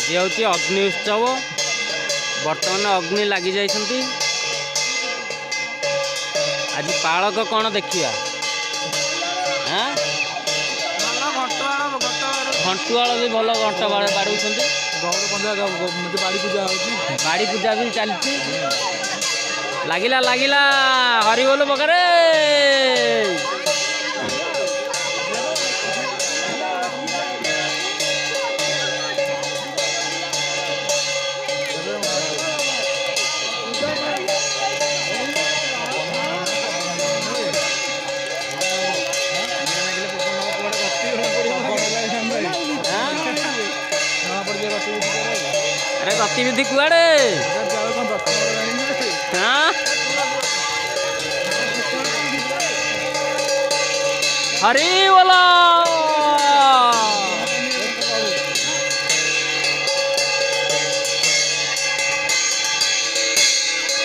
आज हूँ अग्नि उत्सव बर्तमान अग्नि लगी जाइछंती। आज पालक कौन देखिया घंटुआल भी भल घंट बाड़ू बाड़ी पूजा भी चलती लगिला लगिला हरिबोल बकरे अरे गतिविधि कुआड़े हाँ हरी बोला।